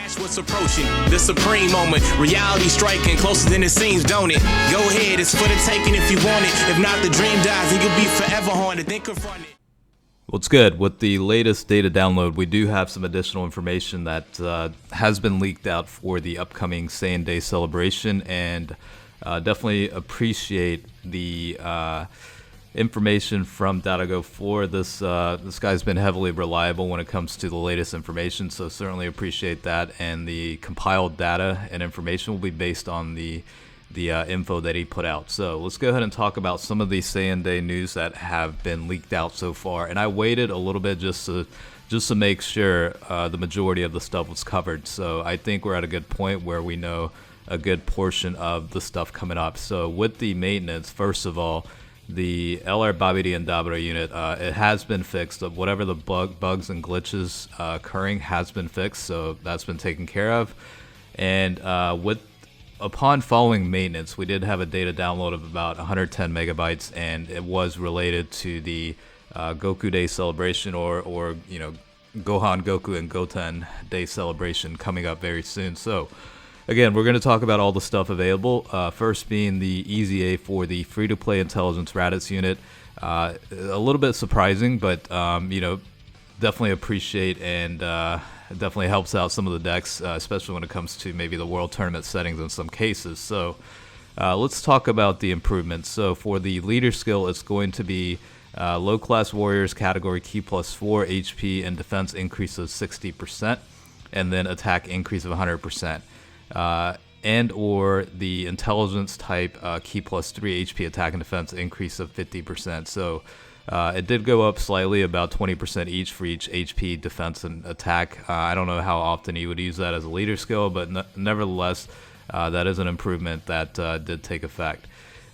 Watch what's approaching, the supreme moment. Reality striking closer than it seems, don't it? Go ahead, it's for the taking if you want it. If not, the dream dies and you'll be forever haunted. Then confront it. What's good? With the latest data download, we do have some additional information that has been leaked out for the upcoming Saiyan Day celebration, and definitely appreciate the information from Datago4. This guy's been heavily reliable when it comes to the latest information, so certainly appreciate that. And the compiled data and information will be based on the info that he put out. So let's go ahead and talk about some of the Saiyan Day news that have been leaked out so far. And I waited a little bit just to make sure the majority of the stuff was covered. So I think we're at a good point where we know a good portion of the stuff coming up. So with the maintenance, first of all, the LR Babidi and Dabra unit, it has been fixed. Whatever the bugs and glitches occurring has been fixed, so that's been taken care of. And upon following maintenance, we did have a data download of about 110 megabytes, and it was related to the Goku Day Celebration, or you know, Gohan, Goku, and Goten Day Celebration coming up very soon. So again, we're going to talk about all the stuff available. First being the EZA for the free-to-play intelligence Raditz unit. A little bit surprising, but you know, definitely appreciate, and definitely helps out some of the decks, especially when it comes to maybe the World Tournament settings in some cases. So let's talk about the improvements. So for the leader skill, it's going to be low-class warriors category key plus 4 HP and defense increase of 60%, and then attack increase of 100%. And or the intelligence type key plus 3 HP attack and defense increase of 50%. So it did go up slightly, about 20% each for each HP, defense, and attack. I don't know how often you would use that as a leader skill, but nevertheless, that is an improvement that did take effect.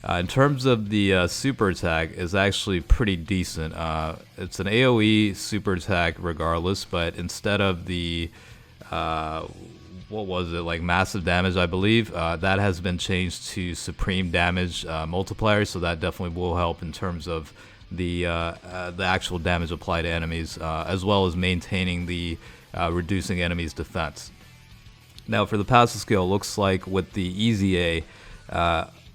In terms of the super attack, is actually pretty decent. It's an AoE super attack regardless, but instead of the what was it, like massive damage, I believe, that has been changed to supreme damage multiplier, so that definitely will help in terms of the actual damage applied to enemies, as well as maintaining the reducing enemies defense. Now for the passive skill, looks like with the EZA,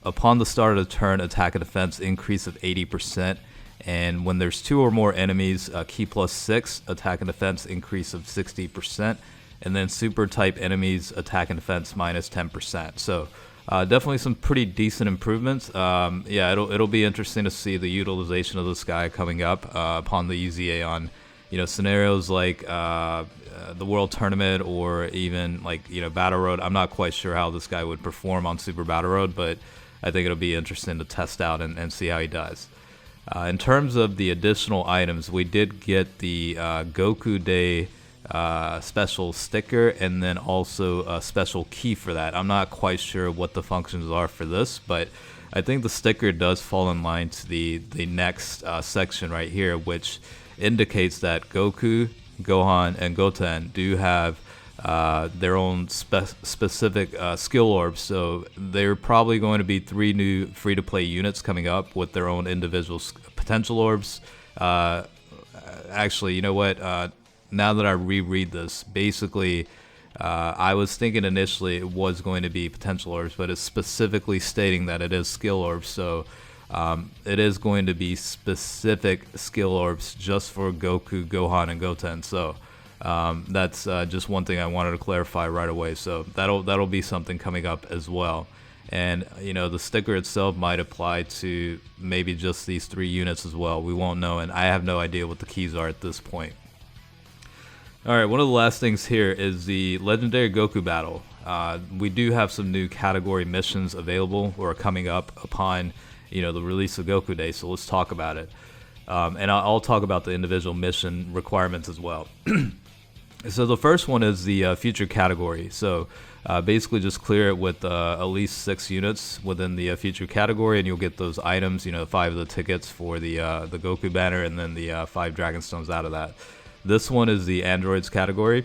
upon the start of the turn, attack and defense increase of 80%, and when there's 2 or more enemies, key plus 6, attack and defense increase of 60%. And then super type enemies, attack and defense minus 10%. So definitely some pretty decent improvements. Yeah, it'll be interesting to see the utilization of this guy coming up upon the EZA on, you know, scenarios like the World Tournament, or even like, you know, Battle Road. I'm not quite sure how this guy would perform on Super Battle Road, but I think it'll be interesting to test out and see how he does. In terms of the additional items, we did get the Goku Day special sticker, and then also a special key for that. I'm not quite sure what the functions are for this, but I think the sticker does fall in line to the next section right here, which indicates that Goku, Gohan, and Goten do have their own specific skill orbs. So they're probably going to be 3 new free-to-play units coming up with their own individual potential orbs. Actually, you know what? Now that I reread this, basically, I was thinking initially it was going to be potential orbs, but it's specifically stating that it is skill orbs. So it is going to be specific skill orbs just for Goku, Gohan, and Goten. So that's just one thing I wanted to clarify right away. So that'll be something coming up as well. And you know, the sticker itself might apply to maybe just these 3 units as well. We won't know, and I have no idea what the keys are at this point. Alright, one of the last things here is the Legendary Goku Battle. We do have some new category missions available or coming up upon, you know, the release of Goku Day, so let's talk about it. And I'll talk about the individual mission requirements as well. So the first one is the future category. So basically just clear it with at least 6 units within the future category, and you'll get those items, you know, 5 of the tickets for the Goku banner, and then the 5 Dragon Stones out of that. This one is the androids category,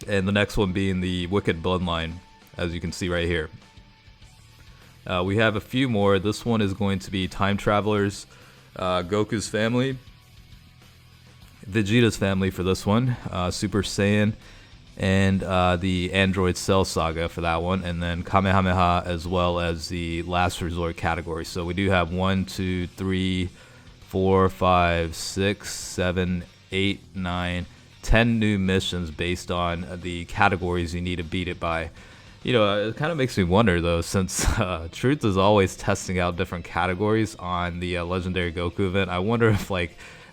and the next one being the Wicked Bloodline, as you can see right here. We have a few more. This one is going to be Time Travelers, Goku's family, Vegeta's family for this one, Super Saiyan, and the Android Cell Saga for that one, and then Kamehameha as well as the Last Resort category. So we do have 1, 2, 3, 4, 5, 6, 7, 8, 9, 10 new missions based on the categories you need to beat it by. It kind of makes me wonder though, since Truth is always testing out different categories on the Legendary Goku event. I wonder if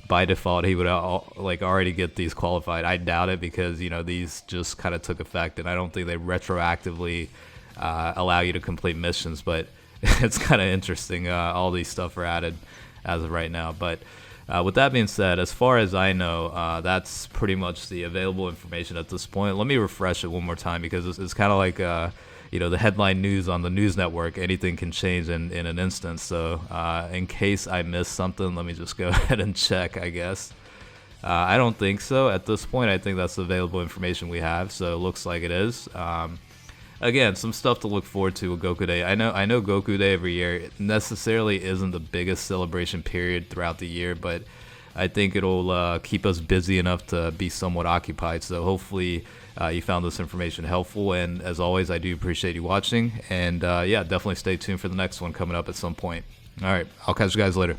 by default he would already get these qualified. I doubt it, because these just kind of took effect, and I don't think they retroactively allow you to complete missions. But it's kind of interesting. All these stuff are added as of right now. But with that being said, as far as I know, that's pretty much the available information at this point. Let me refresh it one more time, because it's kind of like the headline news on the news network. Anything can change in an instant. So in case I missed something, let me just go ahead and check, I guess. I don't think so at this point. I think that's the available information we have, so it looks like it is. Again, some stuff to look forward to with Goku Day. I know Goku Day every year it necessarily isn't the biggest celebration period throughout the year, but I think it'll keep us busy enough to be somewhat occupied. So hopefully you found this information helpful, and as always, I do appreciate you watching, and yeah, definitely stay tuned for the next one coming up at some point. All right, I'll catch you guys later.